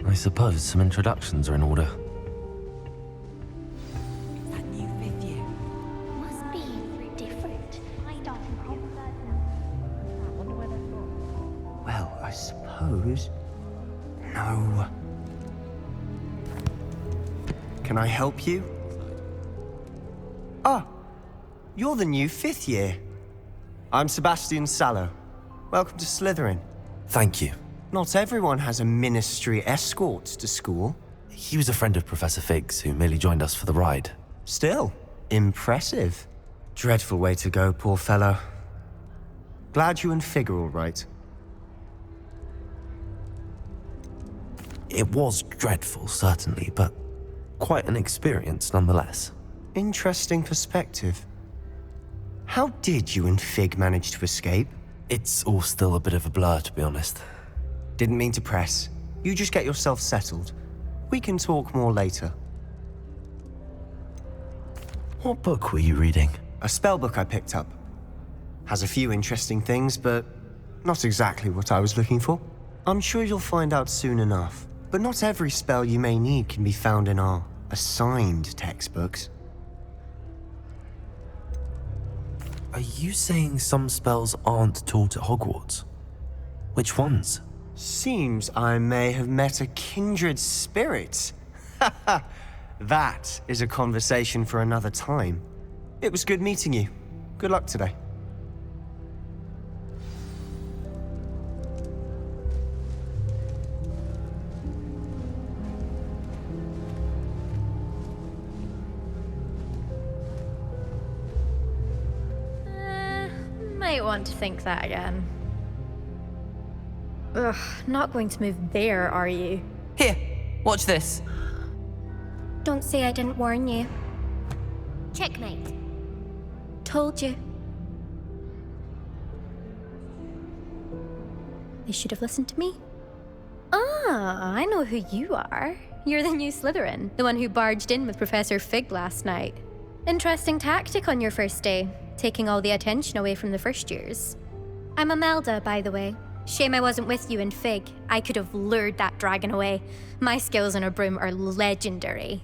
I suppose some introductions are in order. That new fifth year. Must be very different. I don't remember. I wonder where they're from. Well, I suppose... No. Can I help you? Ah, you're the new fifth year. I'm Sebastian Sallow. Welcome to Slytherin. Thank you. Not everyone has a ministry escort to school. He was a friend of Professor Fig's who merely joined us for the ride. Still, impressive. Dreadful way to go, poor fellow. Glad you and Fig are all right. It was dreadful, certainly, but quite an experience nonetheless. Interesting perspective. How did you and Fig manage to escape? It's all still a bit of a blur, to be honest. Didn't mean to press. You just get yourself settled. We can talk more later. What book were you reading? A spell book I picked up. Has a few interesting things, but not exactly what I was looking for. I'm sure you'll find out soon enough. But not every spell you may need can be found in our assigned textbooks. Are you saying some spells aren't taught at Hogwarts? Which ones? Seems I may have met a kindred spirit. That is a conversation for another time. It was good meeting you. Good luck today. Might want to think that again. Ugh, not going to move there, are you? Here, watch this. Don't say I didn't warn you. Checkmate. Told you. You should have listened to me. Ah, I know who you are. You're the new Slytherin, the one who barged in with Professor Fig last night. Interesting tactic on your first day, taking all the attention away from the first years. I'm Imelda, by the way. Shame I wasn't with you and Fig. I could have lured that dragon away. My skills on a broom are legendary.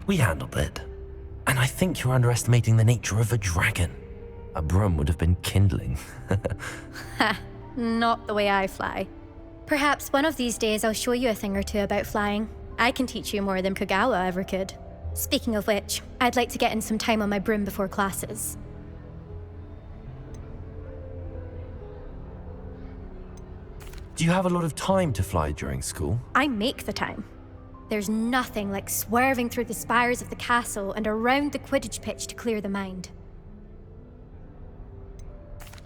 We handled it. And I think you're underestimating the nature of a dragon. A broom would have been kindling. Ha, not the way I fly. Perhaps one of these days I'll show you a thing or two about flying. I can teach you more than Kagawa ever could. Speaking of which, I'd like to get in some time on my broom before classes. Do you have a lot of time to fly during school? I make the time. There's nothing like swerving through the spires of the castle and around the Quidditch pitch to clear the mind.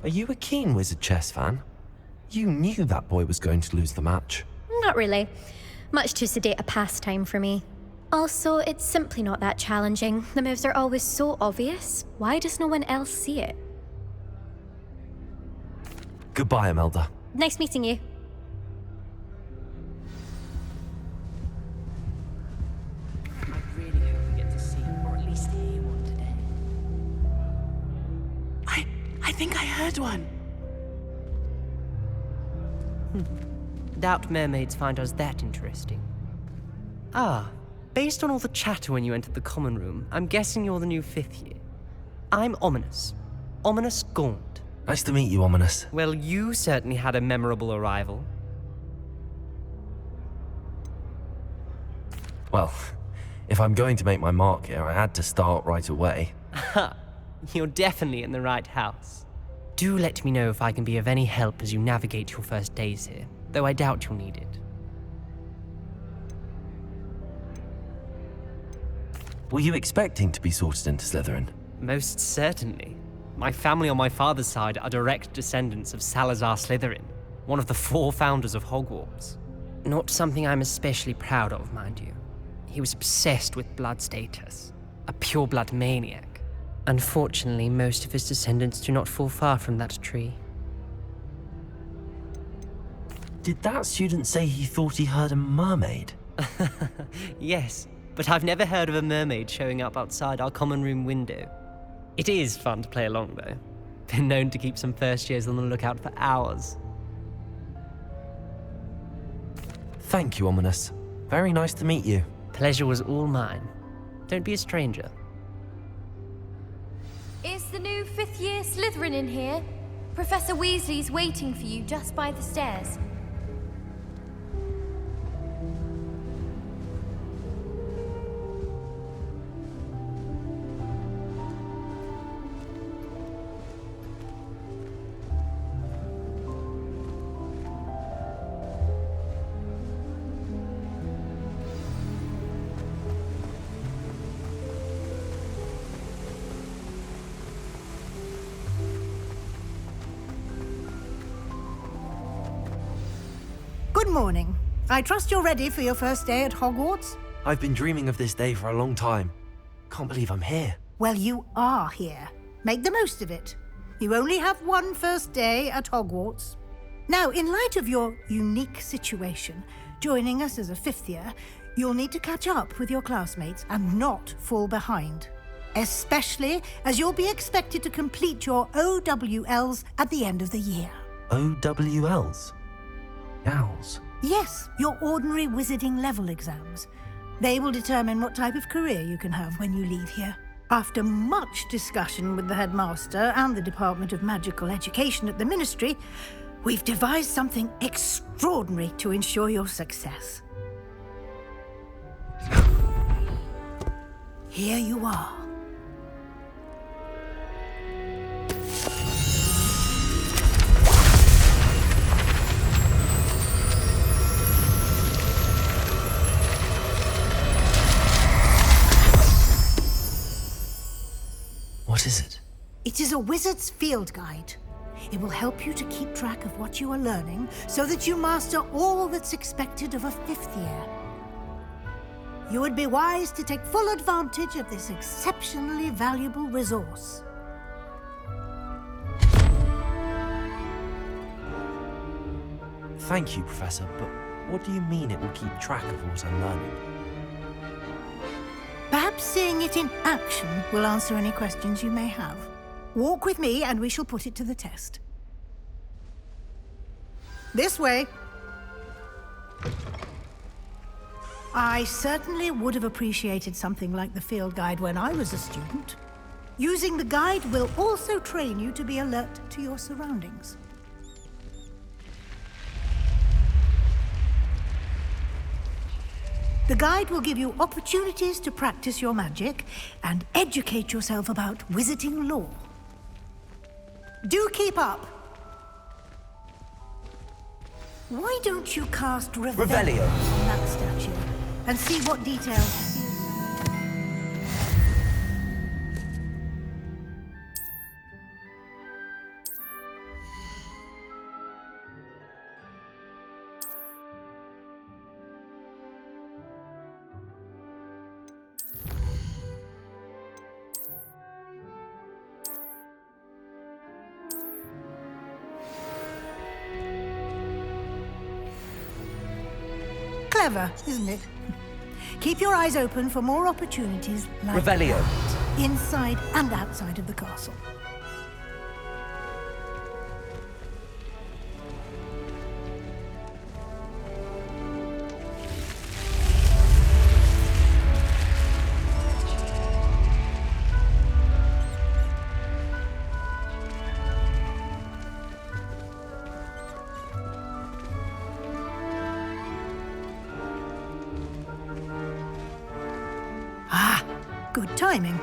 Are you a keen Wizard chess fan? You knew that boy was going to lose the match. Not really. Much too sedate a pastime for me. Also, it's simply not that challenging. The moves are always so obvious. Why does no one else see it? Goodbye, Imelda. Nice meeting you. I really hope we get to see, or at least hear one today. I think I heard one. Doubt mermaids find us that interesting. Ah, based on all the chatter when you entered the common room, I'm guessing you're the new fifth year. I'm Ominous. Ominous Gaunt. Nice to meet you, Ominous. Well, you certainly had a memorable arrival. Well, if I'm going to make my mark here, I had to start right away. Ha! You're definitely in the right house. Do let me know if I can be of any help as you navigate your first days here, though I doubt you'll need it. Were you expecting to be sorted into Slytherin? Most certainly. My family on my father's side are direct descendants of Salazar Slytherin, one of the 4 founders of Hogwarts. Not something I'm especially proud of, mind you. He was obsessed with blood status, a pure-blood maniac. Unfortunately, most of his descendants do not fall far from that tree. Did that student say he thought he heard a mermaid? Yes, but I've never heard of a mermaid showing up outside our common room window. It is fun to play along, though. Been known to keep some first years on the lookout for hours. Thank you, Ominous. Very nice to meet you. Pleasure was all mine. Don't be a stranger. Is the new fifth-year Slytherin in here? Professor Weasley's waiting for you just by the stairs. Good morning. I trust you're ready for your first day at Hogwarts? I've been dreaming of this day for a long time. Can't believe I'm here. Well, you are here. Make the most of it. You only have one first day at Hogwarts. Now, in light of your unique situation, joining us as a fifth year, you'll need to catch up with your classmates and not fall behind. Especially as you'll be expected to complete your OWLs at the end of the year. OWLs? Owls? Yes, your ordinary wizarding level exams. They will determine what type of career you can have when you leave here. After much discussion with the headmaster and the Department of Magical Education at the Ministry, we've devised something extraordinary to ensure your success. Here you are. What is it? It is a wizard's field guide. It will help you to keep track of what you are learning so that you master all that's expected of a fifth year. You would be wise to take full advantage of this exceptionally valuable resource. Thank you, Professor, but what do you mean it will keep track of what I'm learning? Perhaps seeing it in action will answer any questions you may have. Walk with me and we shall put it to the test. This way. I certainly would have appreciated something like the field guide when I was a student. Using the guide will also train you to be alert to your surroundings. The guide will give you opportunities to practice your magic and educate yourself about wizarding lore. Do keep up! Why don't you cast Revelio on that statue and see what details... Clever, isn't it? Keep your eyes open for more opportunities like Revelio. that, inside and outside of the castle. Good timing.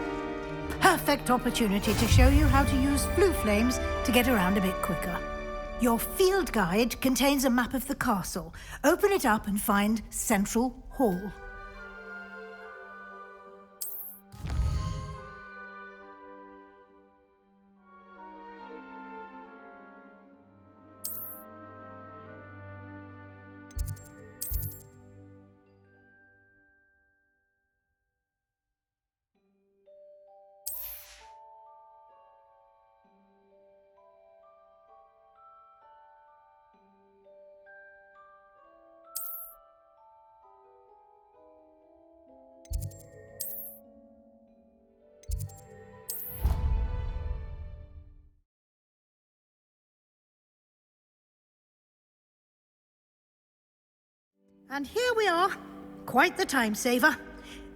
Perfect opportunity to show you how to use flue flames to get around a bit quicker. Your field guide contains a map of the castle. Open it up and find Central Hall. And here we are. Quite the time saver.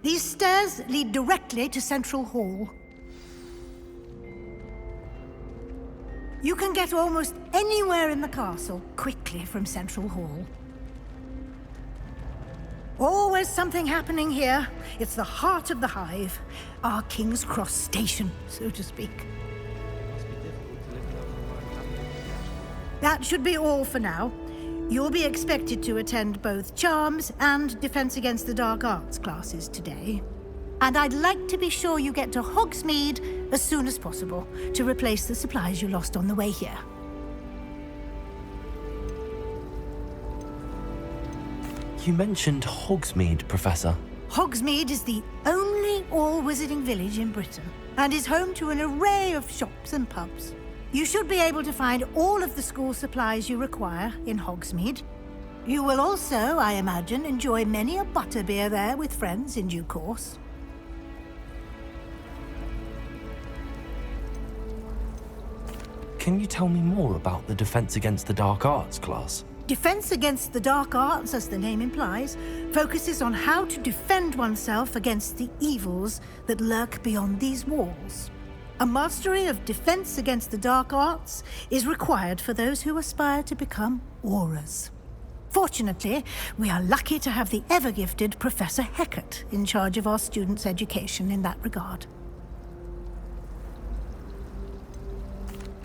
These stairs lead directly to Central Hall. You can get almost anywhere in the castle quickly from Central Hall. Always something happening here. It's the heart of the hive. Our King's Cross station, so to speak. That should be all for now. You'll be expected to attend both Charms and Defense Against the Dark Arts classes today. And I'd like to be sure you get to Hogsmeade as soon as possible to replace the supplies you lost on the way here. You mentioned Hogsmeade, Professor. Hogsmeade is the only all-wizarding village in Britain and is home to an array of shops and pubs. You should be able to find all of the school supplies you require in Hogsmeade. You will also, I imagine, enjoy many a butterbeer there with friends in due course. Can you tell me more about the Defense Against the Dark Arts class? Defense Against the Dark Arts, as the name implies, focuses on how to defend oneself against the evils that lurk beyond these walls. A mastery of Defense Against the Dark Arts is required for those who aspire to become Aurors. Fortunately, we are lucky to have the ever-gifted Professor Hecat in charge of our students' education in that regard.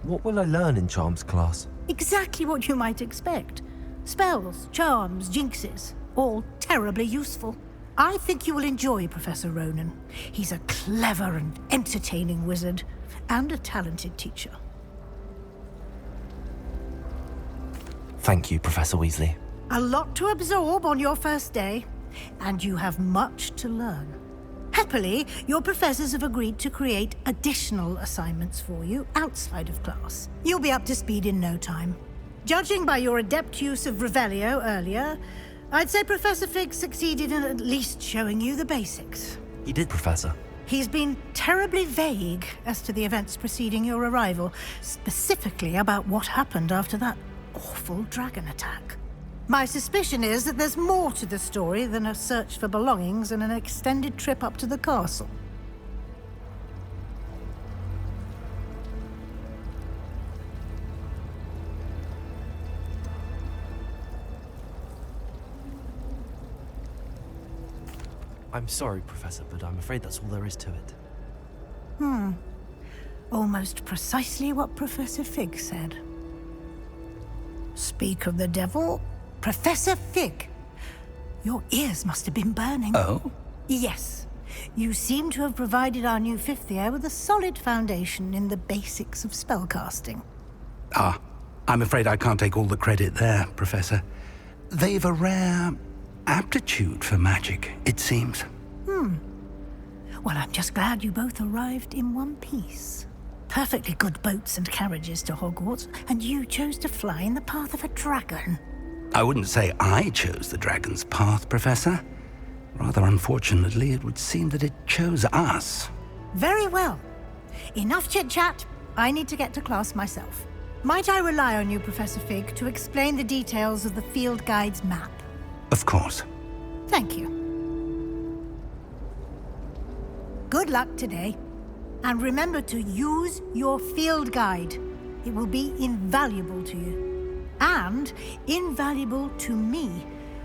What will I learn in Charms class? Exactly what you might expect. Spells, charms, jinxes, all terribly useful. I think you will enjoy Professor Ronan. He's a clever and entertaining wizard, and a talented teacher. Thank you, Professor Weasley. A lot to absorb on your first day, and you have much to learn. Happily, your professors have agreed to create additional assignments for you outside of class. You'll be up to speed in no time. Judging by your adept use of Revelio earlier, I'd say Professor Fig succeeded in at least showing you the basics. He did, Professor. He's been terribly vague as to the events preceding your arrival, specifically about what happened after that awful dragon attack. My suspicion is that there's more to the story than a search for belongings and an extended trip up to the castle. I'm sorry, Professor, but I'm afraid that's all there is to it. Almost precisely what Professor Fig said. Speak of the devil, Professor Fig. Your ears must have been burning. Oh? Yes. You seem to have provided our new fifth year with a solid foundation in the basics of spellcasting. Ah, I'm afraid I can't take all the credit there, Professor. They've a rare aptitude for magic, it seems. Well, I'm just glad you both arrived in one piece. Perfectly good boats and carriages to Hogwarts, and you chose to fly in the path of a dragon. I wouldn't say I chose the dragon's path, Professor. Rather unfortunately, it would seem that it chose us. Very well. Enough chit-chat. I need to get to class myself. Might I rely on you, Professor Fig, to explain the details of the field guide's map? Of course. Thank you. Good luck today. And remember to use your field guide. It will be invaluable to you. And invaluable to me,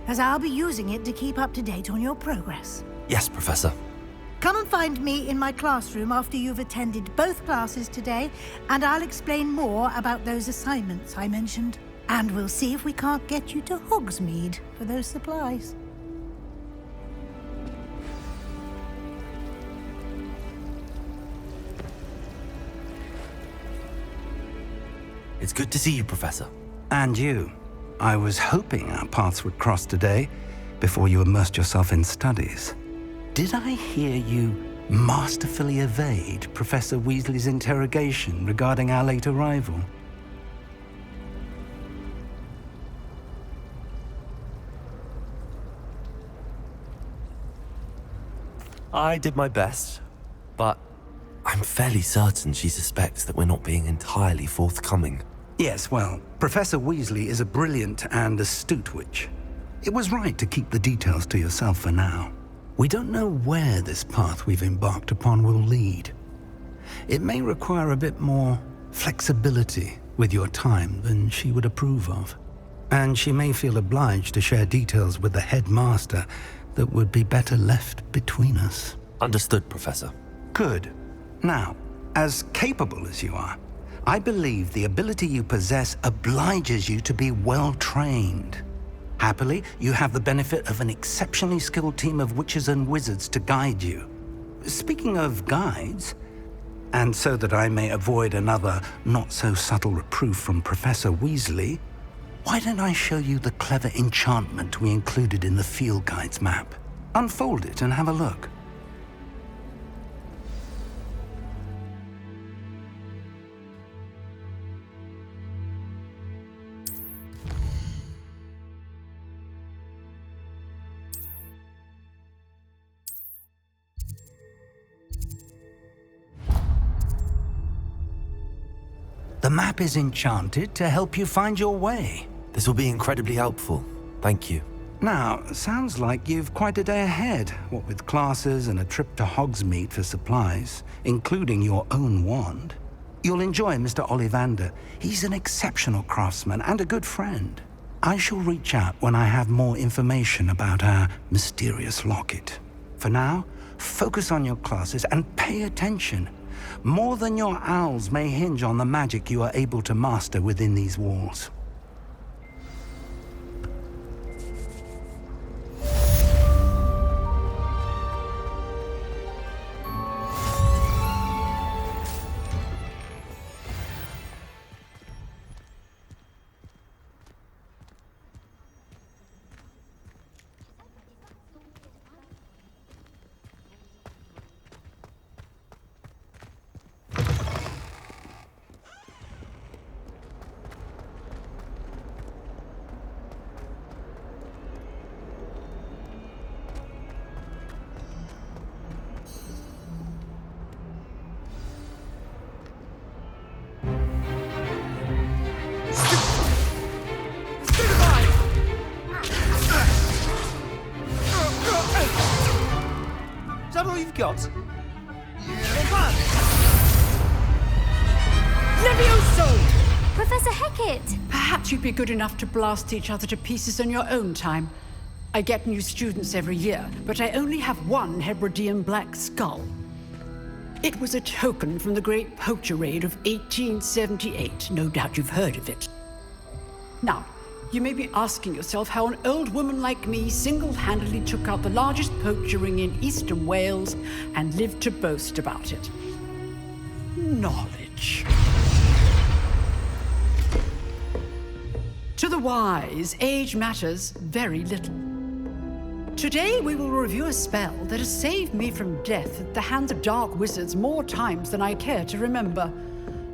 as I'll be using it to keep up to date on your progress. Yes, Professor. Come and find me in my classroom after you've attended both classes today, and I'll explain more about those assignments I mentioned. And we'll see if we can't get you to Hogsmeade for those supplies. It's good to see you, Professor. And you. I was hoping our paths would cross today, before you immersed yourself in studies. Did I hear you masterfully evade Professor Weasley's interrogation regarding our late arrival? I did my best, but I'm fairly certain she suspects that we're not being entirely forthcoming. Yes, well, Professor Weasley is a brilliant and astute witch. It was right to keep the details to yourself for now. We don't know where this path we've embarked upon will lead. It may require a bit more flexibility with your time than she would approve of. And she may feel obliged to share details with the headmaster that would be better left between us. Understood, Professor. Good. Now, as capable as you are, I believe the ability you possess obliges you to be well-trained. Happily, you have the benefit of an exceptionally skilled team of witches and wizards to guide you. Speaking of guides, and so that I may avoid another not-so-subtle reproof from Professor Weasley, why don't I show you the clever enchantment we included in the field guide's map? Unfold it and have a look. The map is enchanted to help you find your way. This will be incredibly helpful. Thank you. Now, sounds like you've quite a day ahead, what with classes and a trip to Hogsmeade for supplies, including your own wand. You'll enjoy Mr. Ollivander. He's an exceptional craftsman and a good friend. I shall reach out when I have more information about our mysterious locket. For now, focus on your classes and pay attention. More than your owls may hinge on the magic you are able to master within these walls. Is that all you've got? Levioso! Professor Hecat! Perhaps you'd be good enough to blast each other to pieces in your own time. I get new students every year, but I only have one Hebridean black skull. It was a token from the Great Poacher Raid of 1878. No doubt you've heard of it. Now, you may be asking yourself how an old woman like me single-handedly took out the largest poacher ring in eastern Wales and lived to boast about it. Knowledge. To the wise, age matters very little. Today we will review a spell that has saved me from death at the hands of dark wizards more times than I care to remember.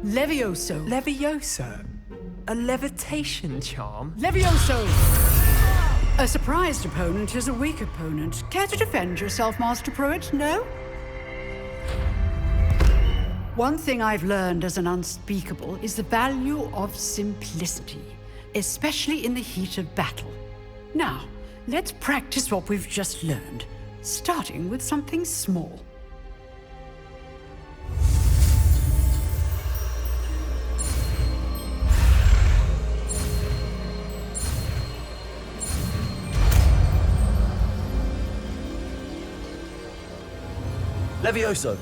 Levioso. Levioso? A levitation charm? Levioso! A surprised opponent is a weak opponent. Care to defend yourself, Master Pruitt? No? One thing I've learned as an unspeakable is the value of simplicity, especially in the heat of battle. Now, let's practice what we've just learned, starting with something small. Levioso!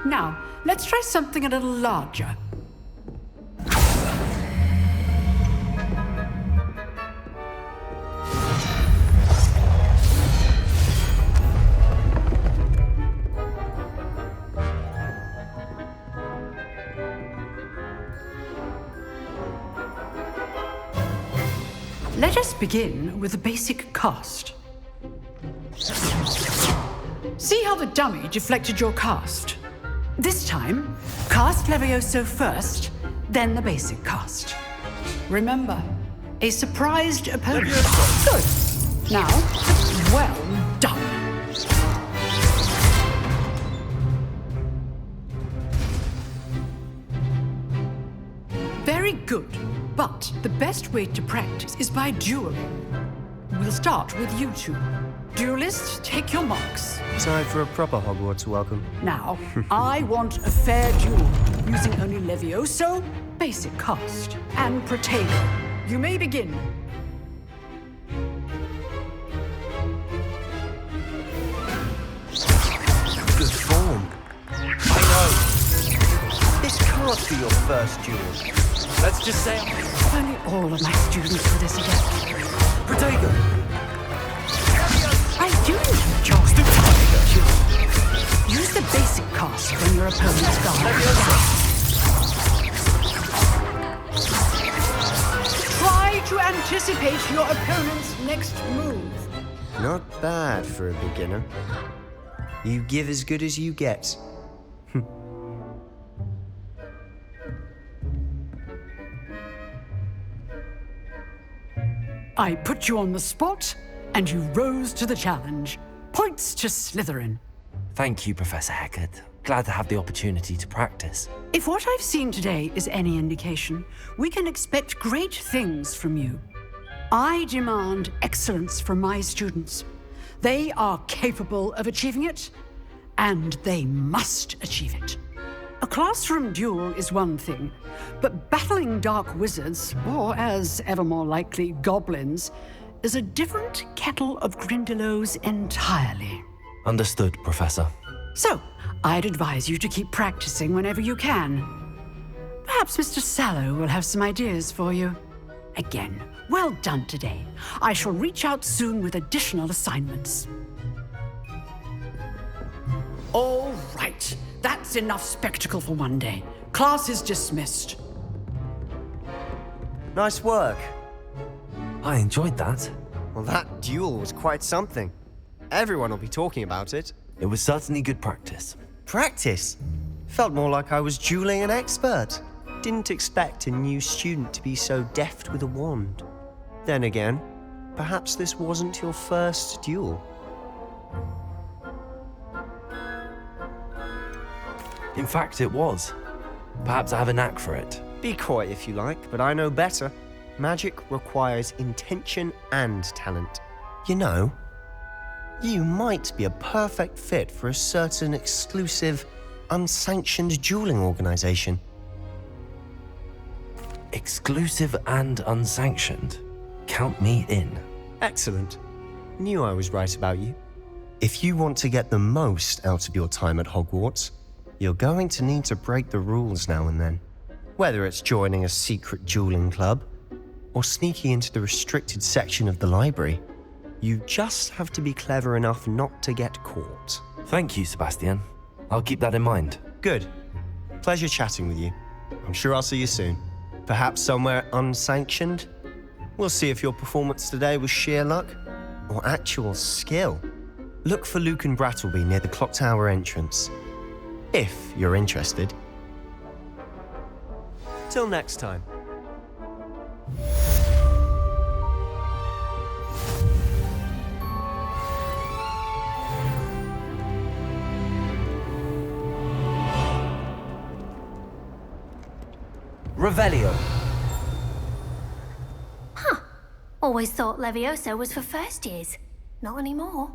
Now, let's try something a little larger. Let us begin with the basic cast. See how the dummy deflected your cast? This time, cast Levioso first, then the basic cast. Remember, a surprised opponent. Good. Now, well done. Very good. But the best way to practice is by dueling. We'll start with you two. Duelists, take your marks. Time for a proper Hogwarts welcome. Now, I want a fair duel, using only Levioso, basic cast, and Protego. You may begin. Good form. I know. This can't be your first duel. Let's just say If only all of my students were this adept. Protego! I do need John. Use the basic cast when your opponent's gone. Try to anticipate your opponent's next move. Not bad for a beginner. You give as good as you get. I put you on the spot, and you rose to the challenge. Points to Slytherin. Thank you, Professor Hecat. Glad to have the opportunity to practice. If what I've seen today is any indication, we can expect great things from you. I demand excellence from my students. They are capable of achieving it, and they must achieve it. A classroom duel is one thing, but battling dark wizards, or as ever more likely, goblins, is a different kettle of Grindylows entirely. Understood, Professor. So, I'd advise you to keep practicing whenever you can. Perhaps Mr. Sallow will have some ideas for you. Again, well done today. I shall reach out soon with additional assignments. All right. That's enough spectacle for one day. Class is dismissed. Nice work. I enjoyed that. Well, that duel was quite something. Everyone will be talking about it. It was certainly good practice. Practice? Felt more like I was dueling an expert. Didn't expect a new student to be so deft with a wand. Then again, perhaps this wasn't your first duel. In fact, it was. Perhaps I have a knack for it. Be coy if you like, but I know better. Magic requires intention and talent. You know, you might be a perfect fit for a certain exclusive, unsanctioned dueling organization. Exclusive and unsanctioned. Count me in. Excellent. Knew I was right about you. If you want to get the most out of your time at Hogwarts, you're going to need to break the rules now and then. Whether it's joining a secret dueling club or sneaking into the restricted section of the library, you just have to be clever enough not to get caught. Thank you, Sebastian. I'll keep that in mind. Good. Pleasure chatting with you. I'm sure I'll see you soon. Perhaps somewhere unsanctioned? We'll see if your performance today was sheer luck or actual skill. Look for Luke and Brattleby near the clock tower entrance. If you're interested. Till next time. Revelio. Always thought Levioso was for first years. Not anymore.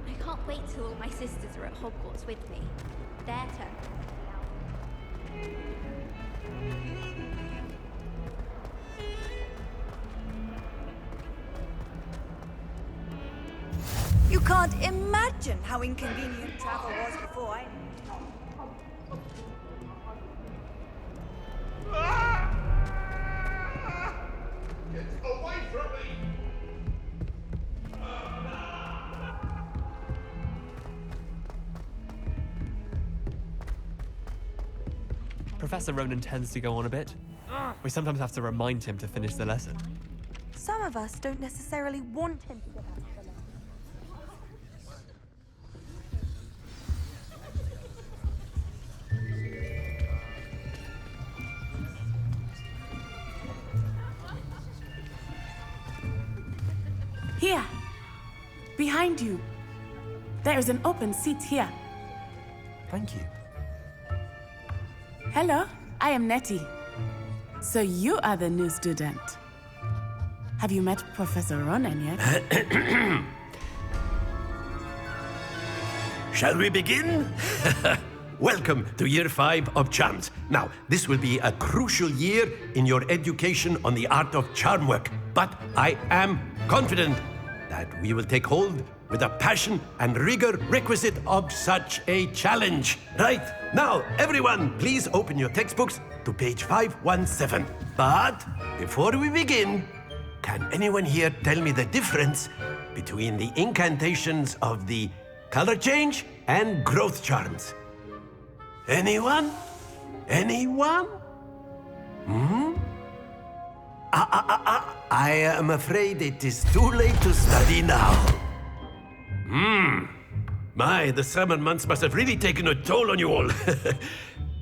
I can't wait till all my sisters are at Hogwarts with me. Their turn. You can't imagine how inconvenient travel was before I... Get away from me! Professor Ronan tends to go on a bit. We sometimes have to remind him to finish the lesson. Some of us don't necessarily want him to get out of the lesson. Here. Behind you. There is an open seat here. Thank you. Hello, I am Nettie. So you are the new student. Have you met Professor Ronan yet? Shall we begin? Welcome to Year 5 of Charms. Now, this will be a crucial year in your education on the art of charm work, but I am confident that we will take hold with the passion and rigor requisite of such a challenge. Right, now, everyone, please open your textbooks to page 517. But before we begin, can anyone here tell me the difference between the incantations of the color change and growth charms? Anyone? Anyone? I am afraid it is too late to study now. My, the summer months must have really taken a toll on you all.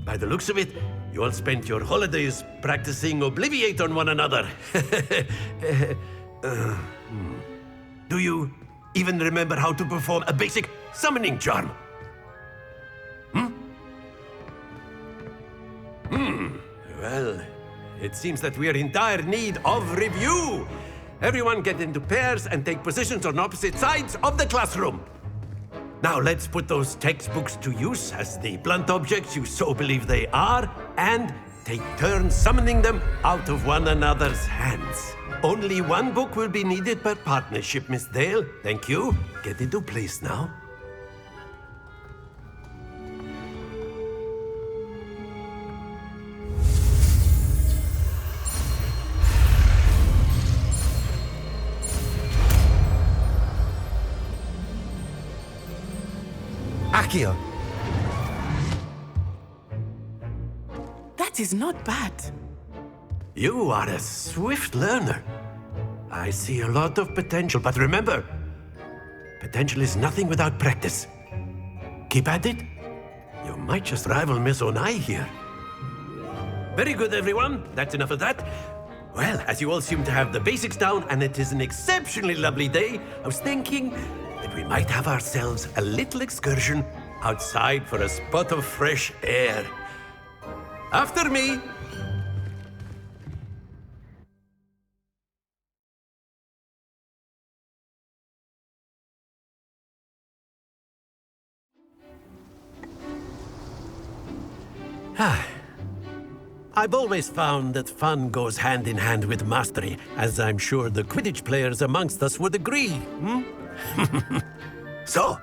By the looks of it, you all spent your holidays practicing Obliviate on one another. Do you even remember how to perform a basic summoning charm? Well, it seems that we are in dire need of review. Everyone get into pairs and take positions on opposite sides of the classroom. Now let's put those textbooks to use as the blunt objects you so believe they are, and take turns summoning them out of one another's hands. Only one book will be needed per partnership, Miss Dale. Thank you. Get into place now. Accio! That is not bad. You are a swift learner. I see a lot of potential, but remember, potential is nothing without practice. Keep at it. You might just rival Miss Onai here. Very good, everyone. That's enough of that. Well, as you all seem to have the basics down, and it is an exceptionally lovely day, I was thinking that we might have ourselves a little excursion outside for a spot of fresh air. After me. I've always found that fun goes hand in hand with mastery, as I'm sure the Quidditch players amongst us would agree. So,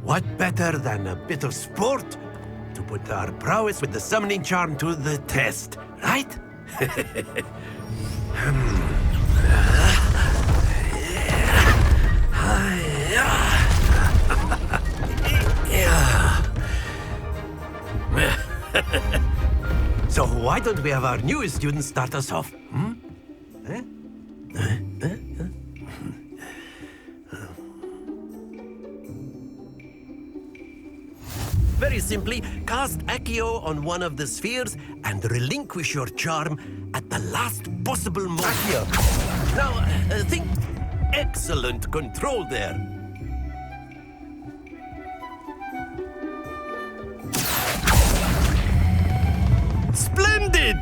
what better than a bit of sport to put our prowess with the summoning charm to the test, right? So why don't we have our newest student start us off? Very simply, cast Accio on one of the spheres and relinquish your charm at the last possible moment. Accio! Now, think excellent control there. Splendid!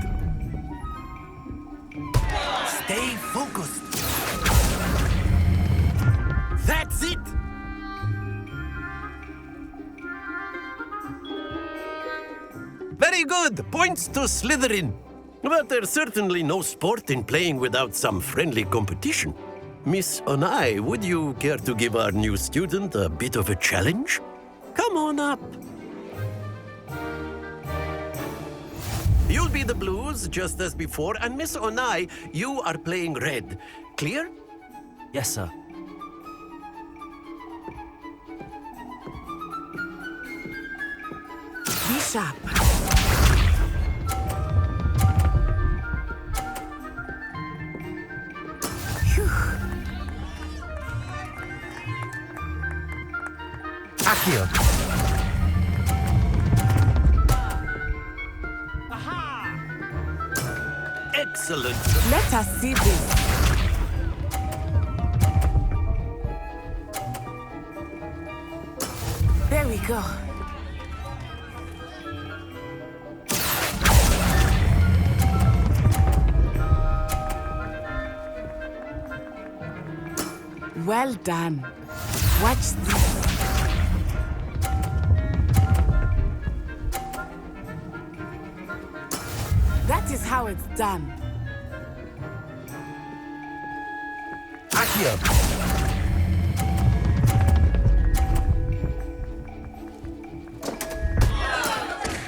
Stay focused. That's it! Very good! Points to Slytherin. But there's certainly no sport in playing without some friendly competition. Miss Onai, would you care to give our new student a bit of a challenge? Come on up. You'll be the blues, just as before, and Miss Onai, you are playing red. Clear? Yes, sir. Be sharp. Accio! Excellent. Let us see this. There we go. Well done. Watch this. That is how it's done. Accio!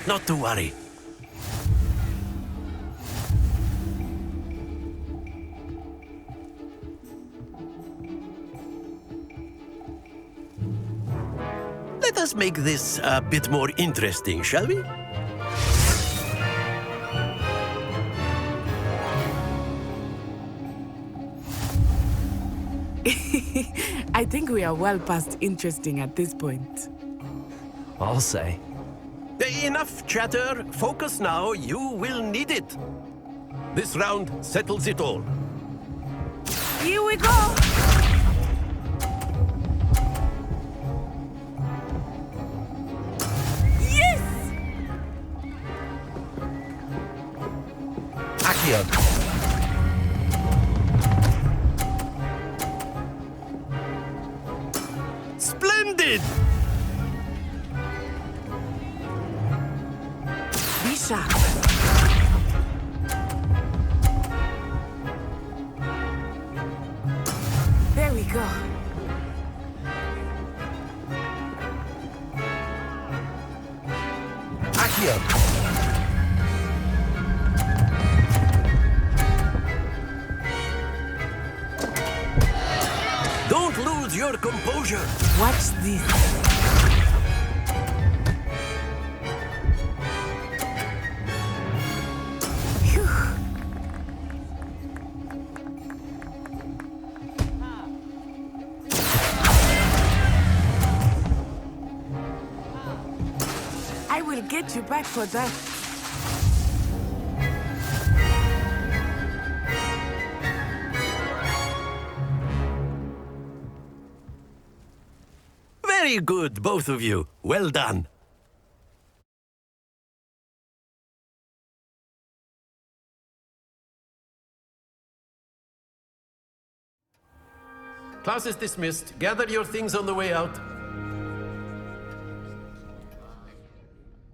Not to worry. Let us make this a bit more interesting, shall we? I think we are well past interesting at this point. I'll say. Enough chatter. Focus now. You will need it. This round settles it all. Here we go! Yes! Accio. Splendid! Be sharp. There we go. Accio. Don't lose your composure. Watch this. Phew. I will get you back for that. Very good, both of you. Well done. Class is dismissed. Gather your things on the way out.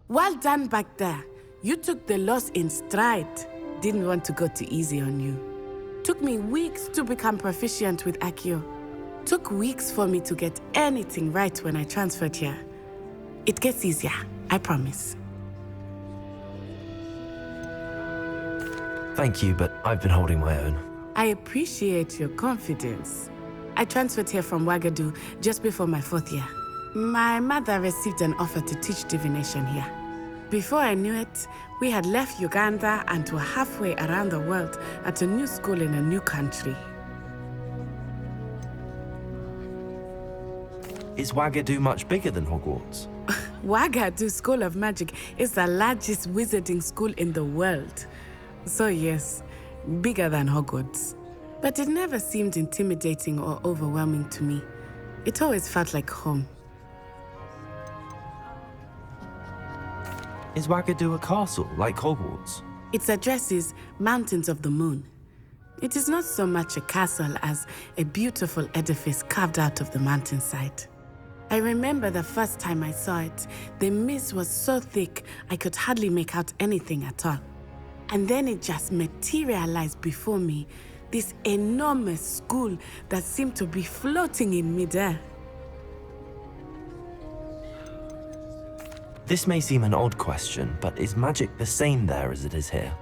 Well done back there. You took the loss in stride. Didn't want to go too easy on you. Took me weeks to become proficient with Accio. Took weeks for me to get anything right when I transferred here. It gets easier, I promise. Thank you, but I've been holding my own. I appreciate your confidence. I transferred here from Wagadu just before my 4th year. My mother received an offer to teach divination here. Before I knew it, we had left Uganda and were halfway around the world at a new school in a new country. Is Wagadu much bigger than Hogwarts? Wagadu School of Magic is the largest wizarding school in the world. So yes, bigger than Hogwarts. But it never seemed intimidating or overwhelming to me. It always felt like home. Is Wagadu a castle, like Hogwarts? Its address is Mountains of the Moon. It is not so much a castle as a beautiful edifice carved out of the mountainside. I remember the first time I saw it, the mist was so thick I could hardly make out anything at all. And then it just materialized before me, this enormous school that seemed to be floating in midair. This may seem an odd question, but is magic the same there as it is here?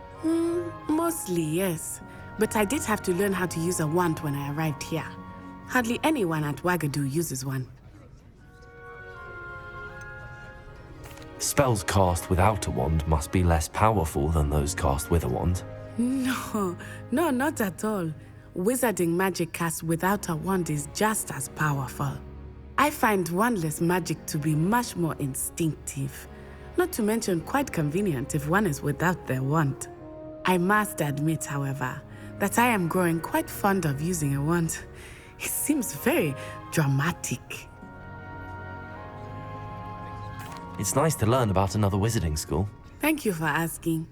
Mostly, yes. But I did have to learn how to use a wand when I arrived here. Hardly anyone at Wagadu uses one. Spells cast without a wand must be less powerful than those cast with a wand. No, not at all. Wizarding magic cast without a wand is just as powerful. I find wandless magic to be much more instinctive. Not to mention quite convenient if one is without their wand. I must admit, however, that I am growing quite fond of using a wand. It seems very dramatic. It's nice to learn about another wizarding school. Thank you for asking.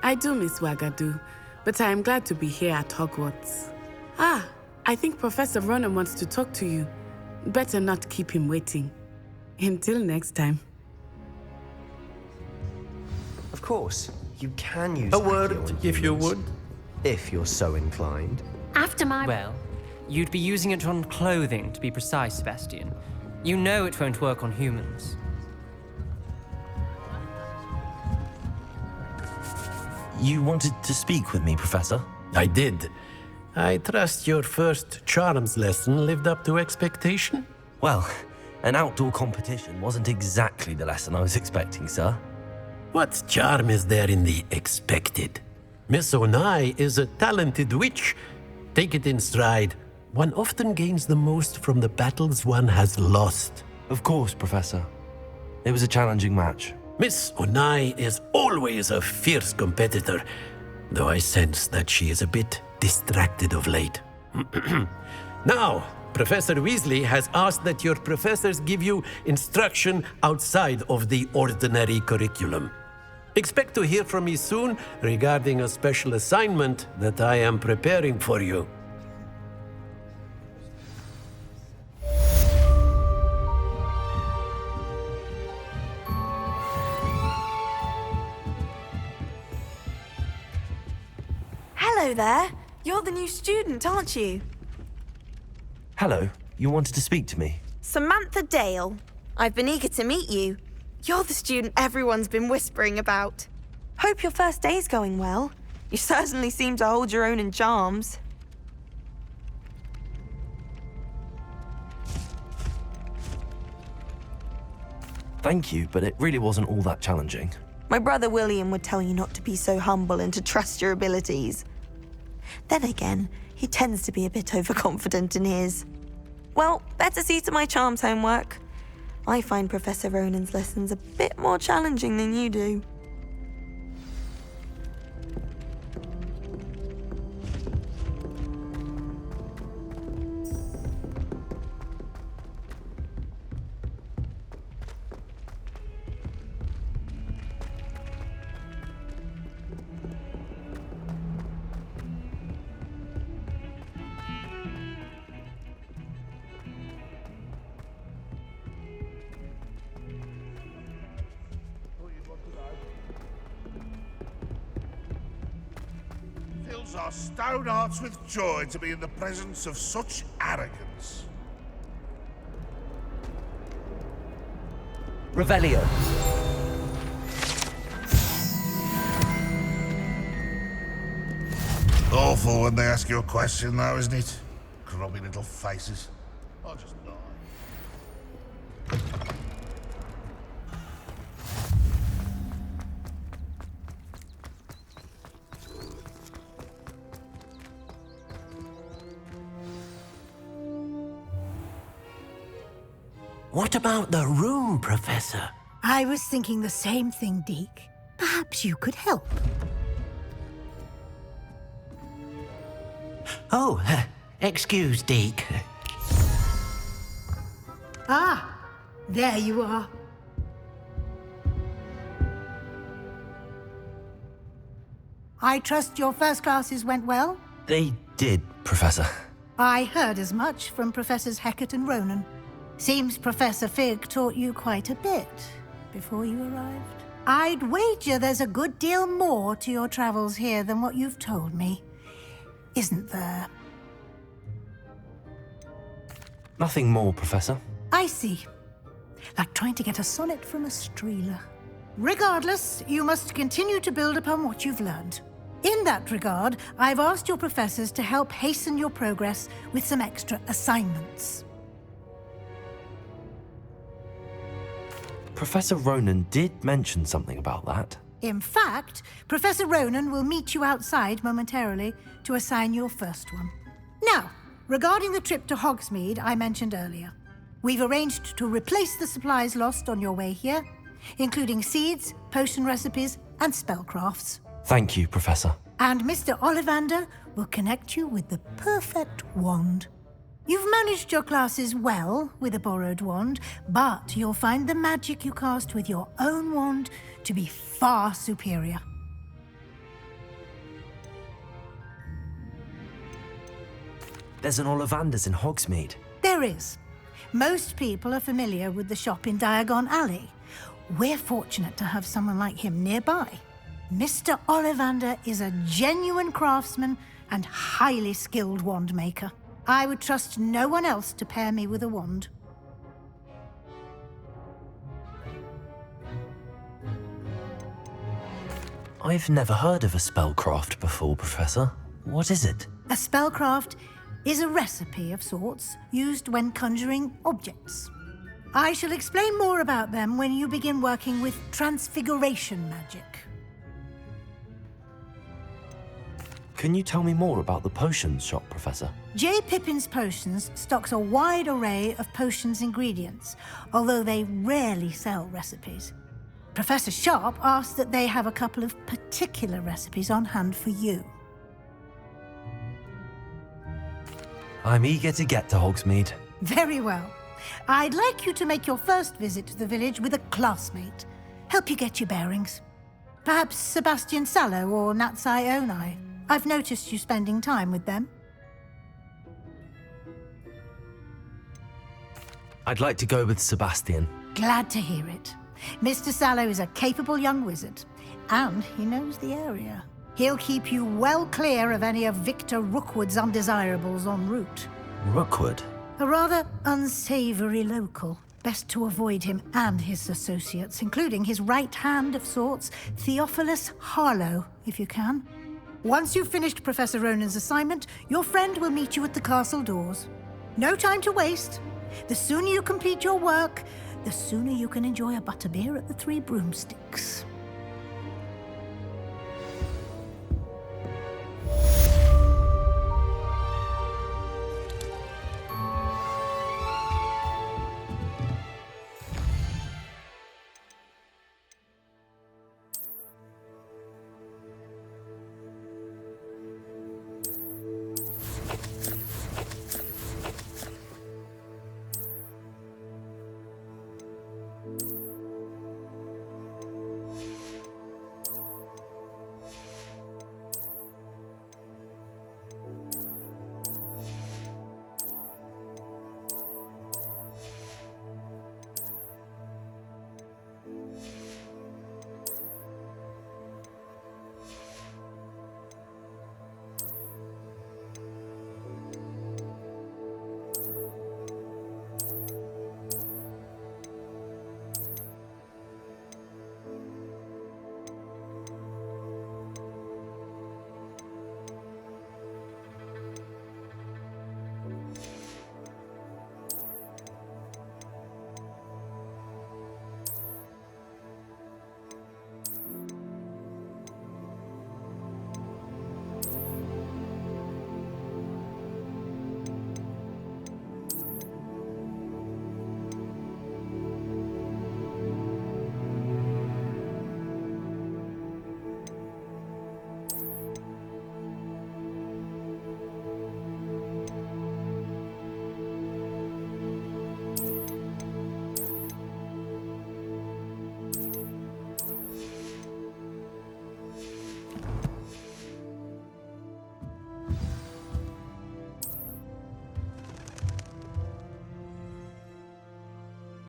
I do miss Wagadu, but I am glad to be here at Hogwarts. Ah, I think Professor Ronan wants to talk to you. Better not keep him waiting. Until next time. Of course, you can use A Accio word, on if you humans, would. if you're so inclined. After my... Well, you'd be using it on clothing, to be precise, Sebastian. You know it won't work on humans. You wanted to speak with me, Professor? I did. I trust your first charms lesson lived up to expectation? Well, an outdoor competition wasn't exactly the lesson I was expecting, sir. What charm is there in the expected? Miss Onai is a talented witch. Take it in stride. One often gains the most from the battles one has lost. Of course, Professor. It was a challenging match. Miss Onai is always a fierce competitor, though I sense that she is a bit distracted of late. Now, Professor Weasley has asked that your professors give you instruction outside of the ordinary curriculum. Expect to hear from me soon regarding a special assignment that I am preparing for you. Hello there. You're the new student, aren't you? Hello, you wanted to speak to me? Samantha Dale. I've been eager to meet you. You're the student everyone's been whispering about. Hope your first day's going well. You certainly seem to hold your own in charms. Thank you, but it really wasn't all that challenging. My brother William would tell you not to be so humble and to trust your abilities. Then again, he tends to be a bit overconfident in his. Well, better see to my charms homework. I find Professor Ronan's lessons a bit more challenging than you do. Fills our stout hearts with joy to be in the presence of such arrogance. Revelio. Awful when they ask you a question, though, isn't it? Grubby little faces. I'll just die. What about the room, Professor? I was thinking the same thing, Deke. Perhaps you could help. Oh, excuse, Deke. Ah, there you are. I trust your first classes went well? They did, Professor. I heard as much from Professors Hecat and Ronan. Seems Professor Fig taught you quite a bit before you arrived. I'd wager there's a good deal more to your travels here than what you've told me. Isn't there? Nothing more, Professor. I see. Like trying to get a sonnet from a streeler. Regardless, you must continue to build upon what you've learned. In that regard, I've asked your professors to help hasten your progress with some extra assignments. Professor Ronan did mention something about that. In fact, Professor Ronan will meet you outside momentarily to assign your first one. Now, regarding the trip to Hogsmeade I mentioned earlier, we've arranged to replace the supplies lost on your way here, including seeds, potion recipes, and spellcrafts. Thank you, Professor. And Mr. Ollivander will connect you with the perfect wand. You've managed your classes well with a borrowed wand, but you'll find the magic you cast with your own wand to be far superior. There's an Ollivander's in Hogsmeade. There is. Most people are familiar with the shop in Diagon Alley. We're fortunate to have someone like him nearby. Mr. Ollivander is a genuine craftsman and highly skilled wand maker. I would trust no one else to pair me with a wand. I've never heard of a spellcraft before, Professor. What is it? A spellcraft is a recipe of sorts used when conjuring objects. I shall explain more about them when you begin working with transfiguration magic. Can you tell me more about the potions shop, Professor? J. Pippin's Potions stocks a wide array of potions ingredients, although they rarely sell recipes. Professor Sharp asked that they have a couple of particular recipes on hand for you. I'm eager to get to Hogsmeade. Very well. I'd like you to make your first visit to the village with a classmate. Help you get your bearings. Perhaps Sebastian Sallow or Natsai Onai. I've noticed you spending time with them. I'd like to go with Sebastian. Glad to hear it. Mr. Sallow is a capable young wizard, and he knows the area. He'll keep you well clear of any of Victor Rookwood's undesirables en route. Rookwood? A rather unsavory local. Best to avoid him and his associates, including his right hand of sorts, Theophilus Harlow, if you can. Once you've finished Professor Ronan's assignment, your friend will meet you at the castle doors. No time to waste. The sooner you complete your work, the sooner you can enjoy a butterbeer at the Three Broomsticks.